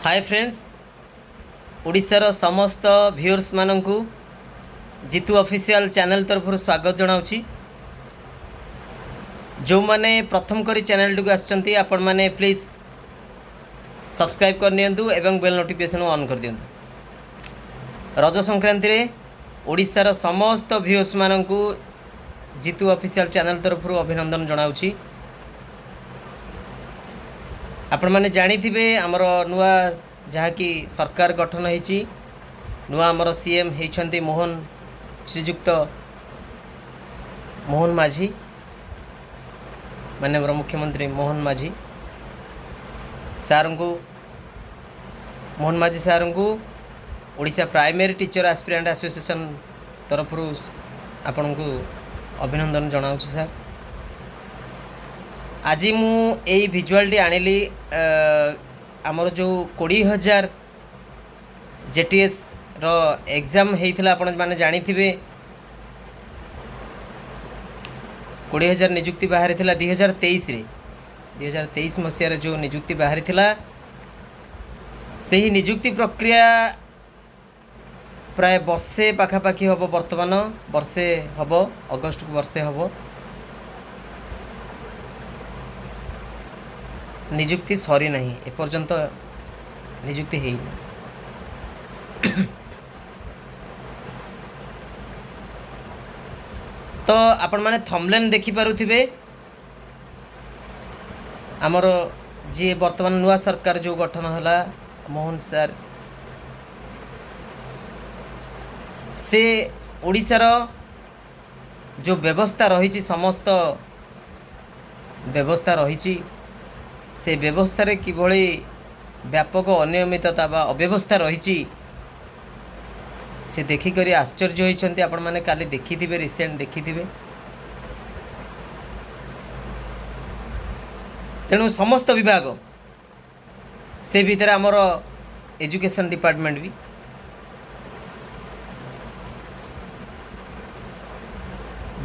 Hi friends, ओडिशार समस्त viewers माननकु Jitu official channel तरफ स्वागत जनाऊँगी। जो माने प्रथम करी चैनल टी आछंती आपण माने प्लीज सब्सक्राइब कर नियंतु एवं बेल नोटिफिकेशन ऑन कर दियंतु। रज संक्रांति रे ओडिशार समस्त व्यूअर्स माननकु जीतू ऑफिशियल चैनल तरफ अभिनंदन जनाऊँगी। आपण माने जानी थिबे हमर नुआ जहाँकि सरकार गठन होती नुआ आमर सीएम होती मोहन श्रीजुक्त मोहन माझी माननीय मुख्यमंत्री मोहन माझी सार को मोहन माझी सार को Odisha primary teacher aspirant association तरफ आपण को अभिनंदन जनाऊँ सर। आज मु यही भिजुआलटी आनिली आमर जो 20,000 जेटीएस रो एग्जाम होता आपण मैंने जानी थे 20,000 निजुक्ति बाहरी 2023 रे 2023 मसीह जो निजुक्ति बाहरी से ही निजुक्ति प्रक्रिया प्राय वर्षे पाखापाखि हम बर्तमान वर्षे हम अगस्ट को वर्षे हम निजुक्ति सरी नहीं एपर्यंत निजुक्ति है तो आपण माने थंबनेल देखि पारुथिबे आमर जी वर्तमान नुआ सरकार जो गठन होला मोहन सर से ओडिशार जो व्यवस्था रही समस्त व्यवस्था रही से व्यवस्था रे किभली व्यापक अनियमितता बा अव्यवस्था रही से देखिक आश्चर्य होती आपण मैंने काली देखी थे रिसेंट देखी थे। तेणु समस्त विभाग से भीतर आमर एजुकेशन डिपार्टमेंट भी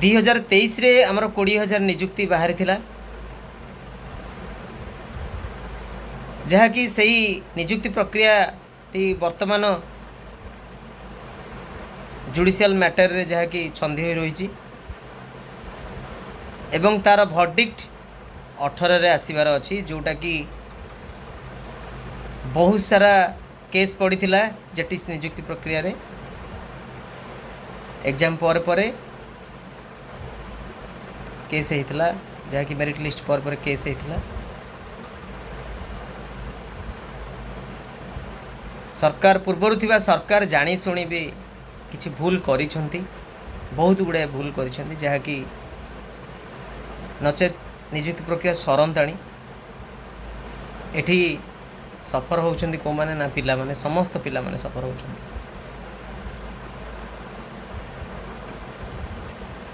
दुई 2023 रे आमर 20,000 निजुक्ति बाहरी थिला जहाँकि सही निजुक्ति प्रक्रिया वर्तमान जुडिशियल मैटर रे जहाँकि छंदी हो रही एवं तार भर्डिक्ट 18 रे आसबार अच्छी जोटा कि बहुत सारा केस पड़ी जेटीस निजुक्ति प्रक्रिया रे एग्जाम पर केस होता जहाँकि मेरिट लिस्ट पर केस होता। सरकार पूर्वर थिबा सरकार जानी शुणी भी किछि भूल करिसंती बहुत गुड़े भूल करिसंती जहाँकि नचेत निजुक्ति प्रक्रिया सरंताणी एठी सफर होउछंती को माने ना पिला माने समस्त पिला माने सफर होउछंती।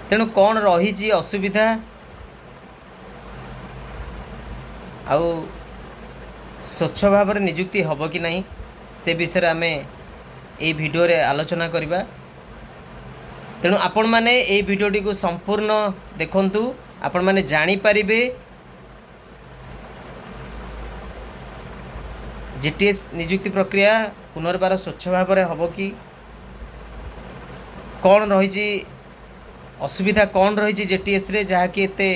तेणु कौन रही असुविधा आउ स्वच्छ भाव में निजुक्ति हम कि नहीं से विषय आम ये वीडियो रे आलोचना करिबा। तेणु आपण माने ये वीडियोटी को संपूर्ण देखंतु आपण माने जानी पारिबे जेटीएस निजुक्ति प्रक्रिया पुनर्बार स्वच्छ भाव में हम कि कौन रही असुविधा कौन रही जेटीएस रे जहाँकि एते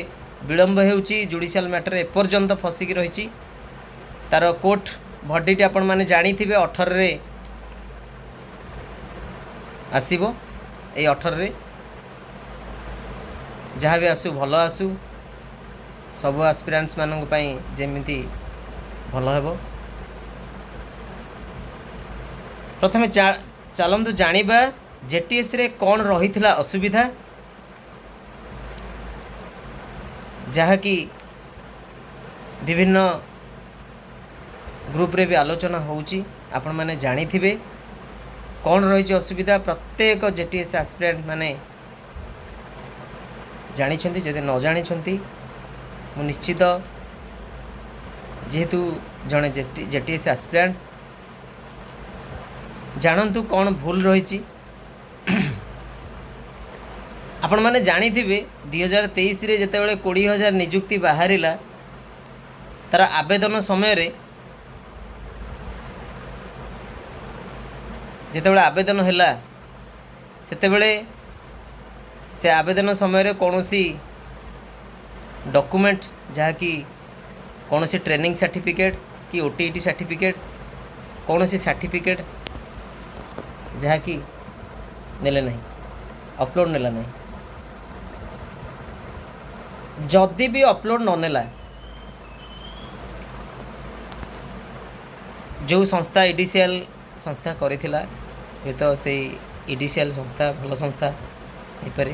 विलम्ब होउची जुडिशियल मैटर एपर्यंत फसिक रही तार कोर्ट भर्डिक्ट आपण माने जानी थिबे 18 रे आसीबो ए 18 रे जहाँ भी आसू भल आसू सब एस्पिरेंट्स मानक पई जेमिति भल हेबो। प्रथमे चलंतु जानिबा जेटीएस रे कौन रही थिला असुविधा जहाँ कि विभिन्न ग्रुप रे भी आलोचना होउची आपण माने जानी थिबे कौन रही असुविधा प्रत्येक जेटीएस एस्पिरेंट माने जानी छंती जदि न जानी छंती मु निश्चित जेहेतु जड़े जेटीएस एस्पिरेंट जानतु कौन भूल रही आपण माने जानी थिबे 2023 रे जेतेबेले 20,000 निजुक्ति बाहरिला तार आवेदन समय रे ଯେତେବେଳେ ଆବେଦନ ହେଲା ସେତେବେଳେ ସେ ଆବେଦନ ସମୟରେ କୌଣସି ଡକୁମେଣ୍ଟ ଯାହାକି କୌଣସି ଟ୍ରେନିଂ ସାର୍ଟିଫିକେଟ୍ କି OTET ସାର୍ଟିଫିକେଟ୍ କୌଣସି ସାର୍ଟିଫିକେଟ୍ ଯାହାକି ନେଲେ ନାହିଁ, ଅପଲୋଡ଼ ନେଲା ନାହିଁ। ଯଦି ବି ଅପଲୋଡ଼ ନ ନେଲା, ଯେଉଁ ସଂସ୍ଥା ଇଡିସିଆଲ ସଂସ୍ଥା କରିଥିଲା, ହୁଏତ ସେଇ ଇଡିସିଆଲ ସଂସ୍ଥା ଭଲ ସଂସ୍ଥା ହେଇପାରେ।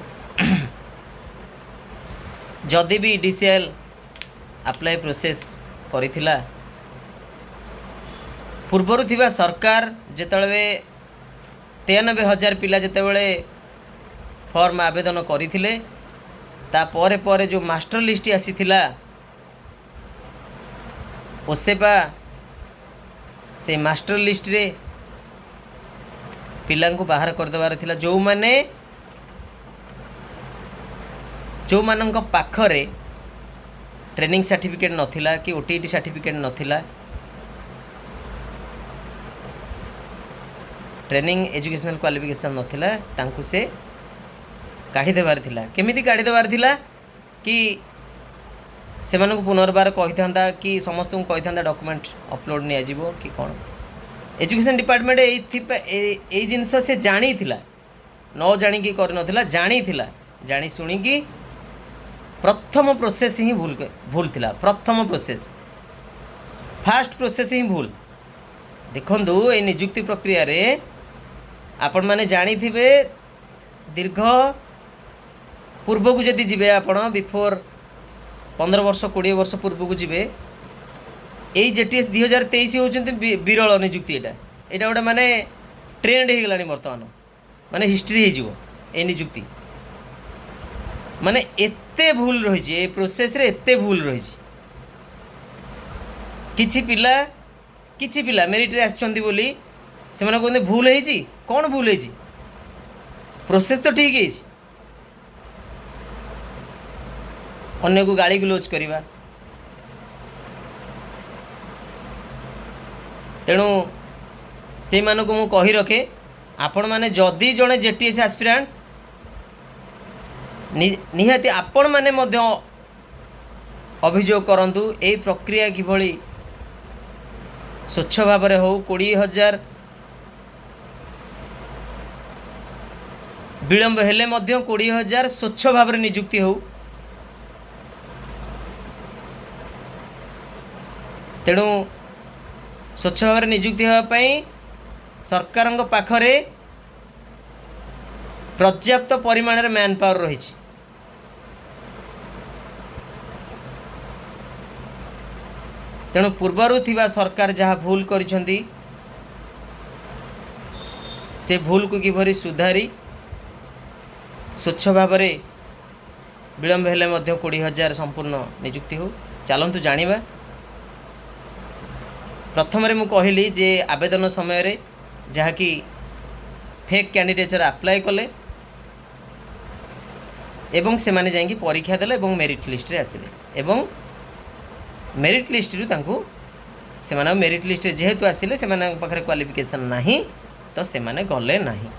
ଯଦି ବି ଇଡିସିଆଲ ଆପ୍ଲାଏ ପ୍ରୋସେସ୍ କରିଥିଲା, ପୂର୍ବରୁ ଥିବା ସରକାର ଯେତେବେଳେ 93,000 ପିଲା ଯେତେବେଳେ ଫର୍ମ ଆବେଦନ କରିଥିଲେ, ତାପରେ ପରେ ଯେଉଁ ମାଷ୍ଟର ଲିଷ୍ଟ ଆସିଥିଲା ଓସେପା, ସେ ମାଷ୍ଟର ଲିଷ୍ଟରେ ପିଲାଙ୍କୁ ବାହାର କରିଦେବାର ଥିଲା ଯେଉଁମାନଙ୍କ ପାଖରେ ଟ୍ରେନିଂ ସାର୍ଟିଫିକେଟ୍ ନଥିଲା କି OTET ସାର୍ଟିଫିକେଟ୍ ନଥିଲା, ट्रेनिंग एजुकेशनल क्वालिफिकेशन नथिला, तांकु से काढ़ी देबार थिला। केमिति काढ़ी देबार थिला कि सेमानकु पुनर्बार कहिथांदा कि समस्त को कहिथांदा डॉक्यूमेंट अपलोड नि आजिवो कि कोन। एजुकेशन डिपार्टमेंट ए जिनस से जानी थिला, न जानी कि कर नथिला, जानी थिला, जानी सुनी कि प्रथम प्रोसेस ही भूल थिला। प्रथम प्रोसेस, फास्ट प्रोसेस ही भूल। देखंतु ए नियुक्ति प्रक्रिया रे आपण माने जानी थिबे, दीर्घ पूर्व को जदि जीवे आपण बिफोर 15 वर्ष 20 वर्ष पूर्व को जीवे, यही JTS 2023 होचंती विरल नियुक्ति। एटा गोटे माने ट्रेंड हो गलानी वर्तमान, माने हिस्ट्री हो जीवो ए नियुक्ति। माने एते भूल रही, ए प्रोसेस रे एते भूल रही। किछि पिला मेरिट रे आछंती बोली से माने कहते भूल है। कौन भूल है? प्रोसेस तो ठीक है, अन्य को गाली गुलोच करवा। तेणु से मानक मु कही रखे, आपण माने जदि जड़े JTS एस्पिरेंट निहाती आपण माने मध्य अभियोग करंतु ए प्रक्रिया किभली स्वच्छ भाव में हो। 20,000 विलंब हेले मध्य 20,000 स्वच्छ भाव में नियुक्ति हो। तेणु स्वच्छ भाव में नियुक्ति होगापाई सरकार पाखरे पर्याप्त परिमाण में मैन पावर रही। तेणु पूर्वर थिबा सरकार जहाँ भूल करिसेंती से भूल को किभरी सुधारी स्वच्छ भाव में विलंब हेले मध्य 20,000 संपूर्ण नियुक्ति हो। चलतु जानिबा। प्रथम रे मु कहली जे आवेदन समय रे जहाँ कि फेक कैंडिडेचर अप्लाई कले एवं से माने जाइए परीक्षा देले एवं मेरिट लिस्ट रे आसिले एवं मेरिट लिस्ट रु तांकु से माने मेरिट लिस्ट जेहेतु आसिले से माने पाखरे क्वालिफिकेशन नाही तो से माने गले नाही।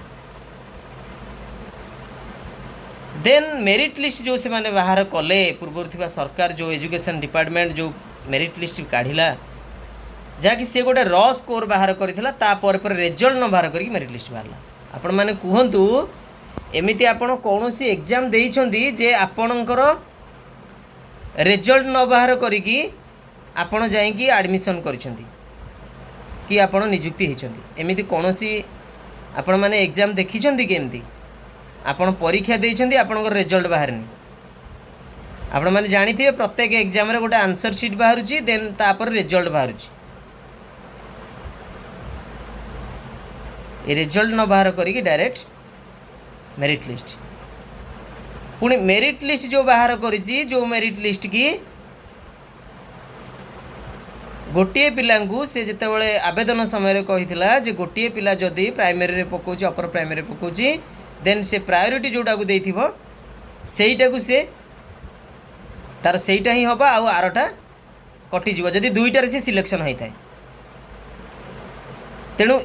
देन मेरिट लिस्ट जो से माने बाहर कले पूर्व थिबा सरकार जो एजुकेशन डिपार्टमेंट जो मेरिट लिस्ट काढ़िला जहाँकि सी गोटे र स्कोर बाहर करथिला तापर पर रिजल्ट न बाहर करी मेरिट लिस्ट बाहरला। आपण माने कुहंतु एमिति आपण कोनोसी एग्जाम देइछंती जे आपणकर रिजल्ट न बाहर करिकी आपण जाइकी एडमिशन करिसंती कि आपण नियुक्ति होइछंती। एमिति कोनोसी आपण माने एग्जाम देखिछंती केमती आपण परीक्षा देइछंती आपणकर रिजल्ट बाहरनी। आपण माने जानिथिबे प्रत्येक एग्जाम रे गोटे आंसर शीट बाहरुची देन तापर रिजल्ट बाहरुची। ए रिजल्ट न बाहर करिकी डायरेक्ट मेरिट लिस्ट पुणी मेरिट लिस्ट जो बाहर करिची जो मेरिट लिस्ट की गोटे पिलांकु से जितेबाला आवेदन समय कही जे गोटे पिला जदि प्राइमरी रे पकाउची अपर प्राइमरी पकाउची देन से प्रायोरिटी जोटा को देथिबो सेईटा को से तार सेईटा ही हबा आउ आरटा कटि जीव जदि दुईटा रे से सिलेक्शन होई थाए। तेणु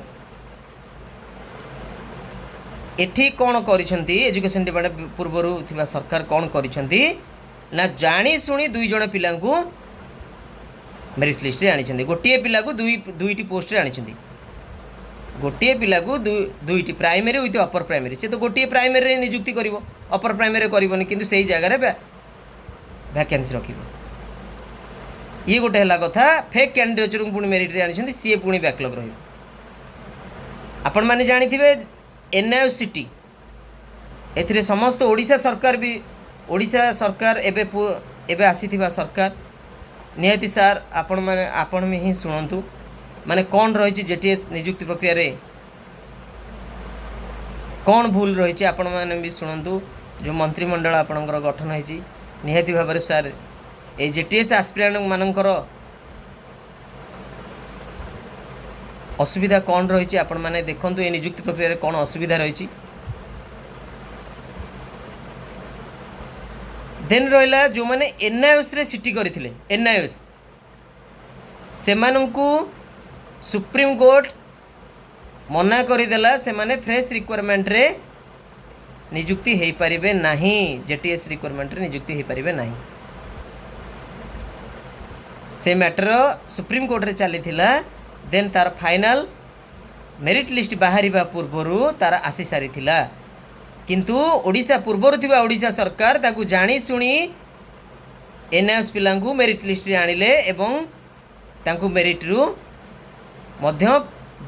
एठी कौन करिसेंती एजुकेशन डिपार्टमेंट पूर्वरु थिबा सरकार कौन करिसेंती ना जानी सुनी दुई जण पिलांकु मेरिट लिस्ट रे आनिछंती गोटिए पिला को दुईटी पोस्ट रे आनिछंती गोटिए पिला को दुईटी प्राइमरी विथ अपर प्राइमरी से तो गोटिए प्राइमरी रे नियुक्ति करिवो अपर प्राइमरी करबोनी किंतु सेही जगह रे वैकेंसी रखिबो ये गोटे हला कथा फेक कैंडिडेट को पुणी मेरिट रे आनिछंती सी पुणी बैकलॉग रहिबो आपण माने जानिथिबे एनआईसीटी एथिरे समस्त ओडिशा सरकार भी ओडिशा सरकार एबे आसीथिबा सरकार निहाती सार आपण में ही शुणु माने कौन रही जेटीएस नियुक्ति प्रक्रिया रे कौन भूल रही आपण मैंने भी शुणु जो मंत्रिमंडल आपणकर गठन होती निहाती भाव में सार ये जेटीएस आस्पिरेंट मानकर असुविधा कौन रही आपण मैंने देखु ये नियुक्ति प्रक्रिया रे कौन असुविधा रही देन रहा जो मैंने एनआईएस रे सिटी करथिले एनआईएस सेमानंकु सुप्रीम कोर्ट मना करदेला से माने फ्रेश रिक्वायरमेंट रे नियुक्ति हो पारिबे नहीं जेटीएस रिक्वायरमेंट रे नियुक्ति हो पारिबे नहीं से मैटर सुप्रीम कोर्ट रे चली थिला देन तार फाइनल मेरिट लिस्ट बाहरिबा पूर्वरु तार आसी सारी थिला किंतु ओडिशा पूर्वर थिबा ओडिशा सरकार ताकू जानी सुनी एनआईएस पिलांकु मेरिट लिस्ट रे आनिले एवं तांकु मेरिट रु मध्य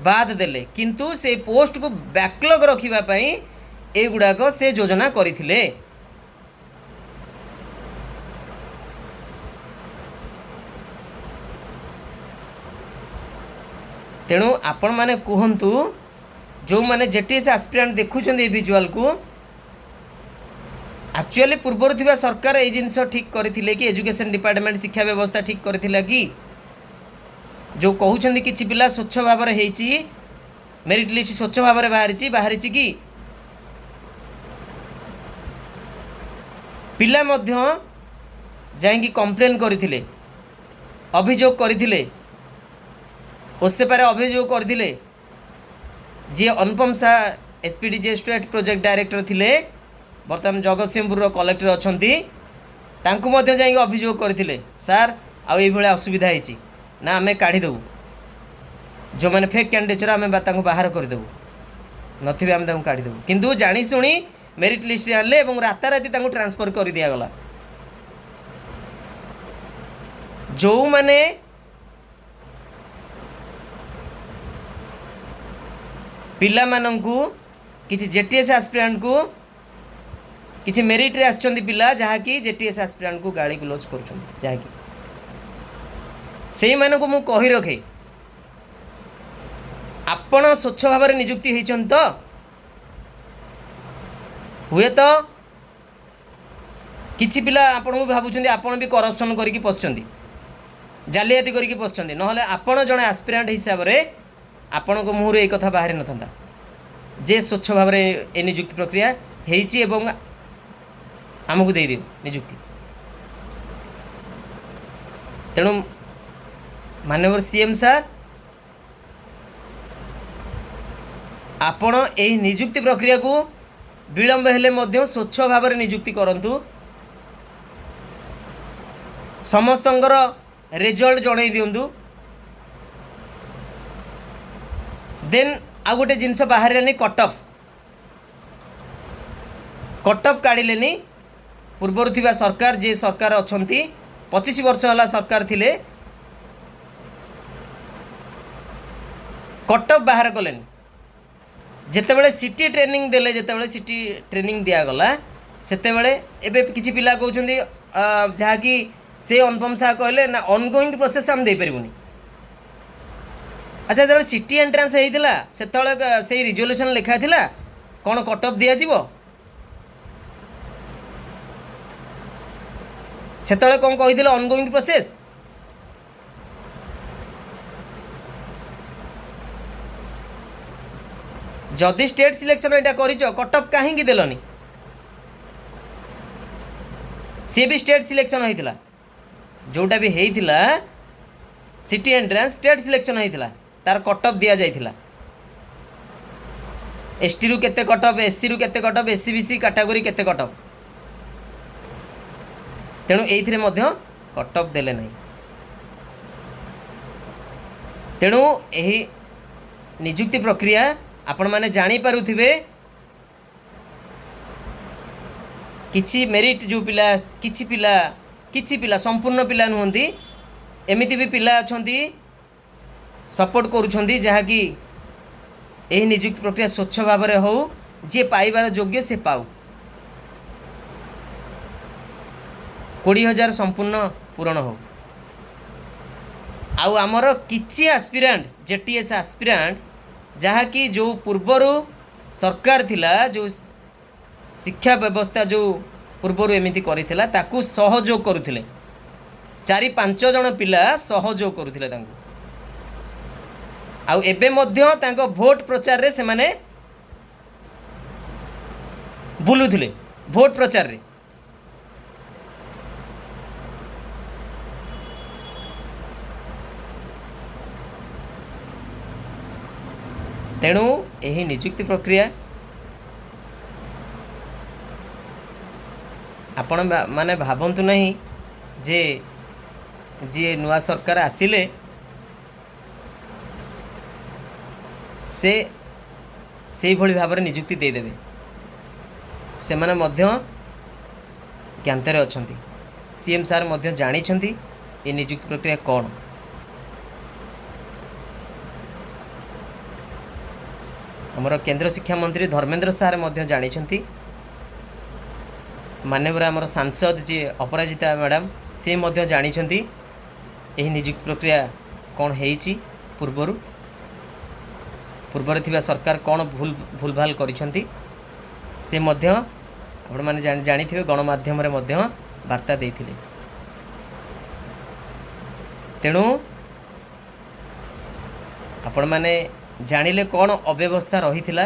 बाद देले किंतु से पोस्ट को बैकलॉग रखिबा पई ए गुडाक से योजना करिथिले तेणु आपण माने कहंतु जो माने जेटीएस एस्पिरेंट देखुछन ए विजुअल को एक्चुअली पूर्वर थिबा सरकार ए जिंस ठीक करथिले कि एजुकेशन डिपार्टमेंट शिक्षा व्यवस्था ठीक करथिला कि जो कहउछन कि पिला स्वच्छ भाव में हेची मेरिट लिस्ट स्वच्छ भाव में बाहरी कि पिला मध्य जाइंकी कंप्लेन करथिले अभियोग करथिले उससे पर अभियोग करथिले जे अनुपम शाह एसपीडीजे स्टेट प्रोजेक्ट डायरेक्टर थिले बर्तमान जगत सिंहपुर कलेक्टर अछंती तांकु मध्य जाइंकी अभियोग करथिले सर आ एई भले असुविधा हेची ना आम काढ़ी देबू जो मैंने फेक कैंडिडेट आम बाहर करदेबू नथिबे आम काढ़ी देबू किंतु जानी सुनी मेरिट लिस्ट आनले और राताराति ट्रांसफर कर दिया गला जो मैंने पिला मानंकु किछि जेटीएस एस्पिरेंट को किछि मेरिट रे आछंती पिला जहा कि जेटीएस एस्पिरेंट को गाली गुलोच करूछंती जहा कि से मानक मु कही रखे आपण स्वच्छ भाव में नियुक्ति होइछन तो हुए तो किछि पिला आपण भाबुछंती आपण भी करप्शन करिकि पसचंती जालियाती करिकि पसचंती नहले आपण जने एस्पिरेंट हिसाब रे आपण को मुहर ए कथा बाहर न थांता जे स्वच्छ भाव में ए नियुक्ति प्रक्रिया हेइछि एवं आमको दे दियो नियुक्ति तेणु माननीय सीएम सर आपण ए नियुक्ति प्रक्रिया को विलंब हेले मध्य स्वच्छ भाव में नियुक्ति करंतु समस्तंकर रिजल्ट जणै दियंतु देन आ गोटे जिनस बाहर कट ऑफ काढ़िले पूर्वर थिबा सरकार जे सरकार अछंती 25 वर्ष होला सरकार थिले कट ऑफ बाहर कले जितेबाला सिटी ट्रेनिंग देले जितेबाला सिटी ट्रेनिंग दिगला सेतेबाला एबे किछि पिला कहउछंती जहाँकि से अनुपम शाह कहले ना ऑनगोइंग प्रोसेस हम दे परिबुनी अच्छा जो सिटी एंट्रांस होता से रिजोल्यूशन लिखा था कौन कट ऑफ दि जाव से कौन कही ऑनगोइंग प्रोसेस जदि स्टेट सिलेक्शन यहाँ कर कट ऑफ कहीं देलनी सी भी स्टेट सिलेक्शन होता जोटा भी होता सिटी एंट्रांस स्टेट सिलेक्शन होता तार कट ऑफ दि जाइथिला एसटी रु केते कट ऑफ, एससी रु केते cut off, SC BC category केते कट ऑफ, तेणु एइथिरे मध्य कट ऑफ देले नहीं। तेणु यही निजुक्ति प्रक्रिया आपण माने जानी पारुथिबे किछि मेरिट जो पिला किछि पिला संपूर्ण पिला नुहंती, एमिति भी पिला अछंती सपोर्ट करूछंती जहाँकि यही निजुक्ति प्रक्रिया स्वच्छ भाव में हो, जे पाइबार योग्य से पाऊ। 20,000 संपूर्ण पूरण हो। आउ आमर किछि एस्पिरेंट जेटीएस एस्पिरेंट जहाँकि जो पूर्वरु सरकार थिला, जो शिक्षा व्यवस्था जो पूर्वरु एमिति करिथिला ताकू सहयोग करुथिले, 4-5 जण पिला सहयोग करुथिले तांकू। आउ एबे मध्य तांको भोट प्रचार रे से माने बुलुथिले, भोट प्रचार रे। तेणु यही निजुक्ति प्रक्रिया आपण माने भावंतु नहीं जे जी नुआ सरकार आसिले से भली भाव में निजुक्ति देदेवे, से माने मध्य ज्ञानतारे अछंती। सीएम सार मध्य जानी छंती ये निजुक्ति प्रक्रिया कौन। हमर केंद्र शिक्षा मंत्री धर्मेंद्र सार मध्य जानी छंती, माननीय आमर सांसद जी अपराजिता मैडम से मध्य जानी छंती यही निजुक्ति प्रक्रिया कौन हेइची, पूर्वर थिबा सरकार कौन भूल भाल करिसंती, से मध्य आपण माने जानी थिबे गणमाध्यम रे मध्य वार्ता देथिले। तेणु आपण माने जानिले कौन अव्यवस्था रही थिला,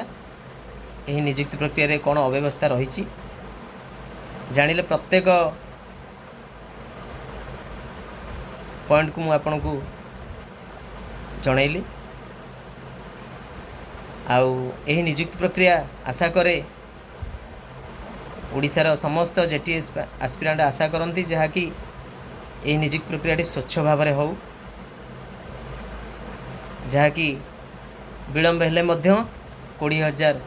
यही निजुक्ति प्रक्रिया रे कौन अव्यवस्था रही जानिले प्रत्येक पॉइंट को मु आपन को जनैली। आउ यही निजुक्ति प्रक्रिया आशा करे ओडिशार समस्त जेटीएस एस्पिरेंट आशा करती जहाँकि यही निजुक्ति प्रक्रिया स्वच्छ भाव में हो, जहाँकि विलंब हेले मध्य 20,000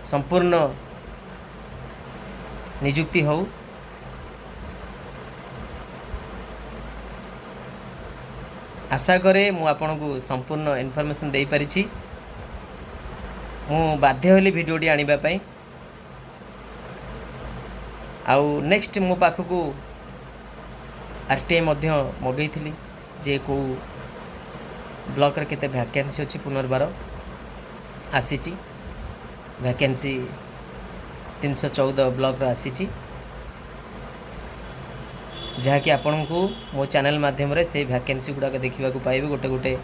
संपूर्ण निजुक्ति हो। आशा करे मु आपन को संपूर्ण इनफॉरमेशन दे पारिछि। मु बाध्य होली भिडियोटी आनिबा पई। आउ नेक्स्ट मो पाखकू आरटीआई मध्य मगैथिली जे को ब्लॉक रे केते वैकेंसी अछि पुनर्बार आसीची। वैकेंसी 314 ब्लॉक रे आसीची, जहाँकि आपण को मो चैनल माध्यम रे से वैकेंसी गुडा के देखिबा को पाइबे। गोटे गोटे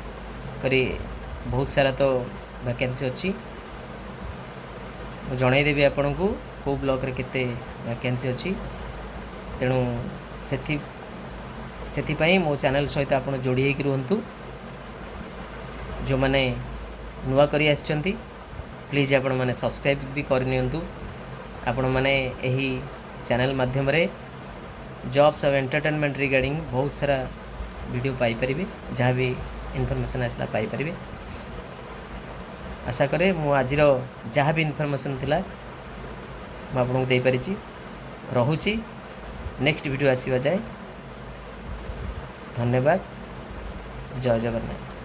करी बहुत सारा तो वैकेंसी अछि, जणाई देबी आपण को को ब्लॉक रे केते वैकेंसी अछि। तेणु सेथि पई मो चैनल सहित आपण जोड़ी हेकि रहंतु। जो माने नुआ करी आछंती प्लीज आपण माने सब्सक्राइब भी कर नियंतु। आपण माने एही चैनल माध्यम रे जॉब्स और एंटरटेनमेंट रिगार्डिंग बहुत सारा वीडियो पाई परिबे, जहाँ भी इनफॉरमेशन आसला पाई परिबे। आशा करे मु आजिर जहाँ भी इनफॉरमेशन थिला मैं आपको दे पारिछि। रहुछि नेक्स्ट वीडियो आसीबा जाए। धन्यवाद। जय जगन्नाथ।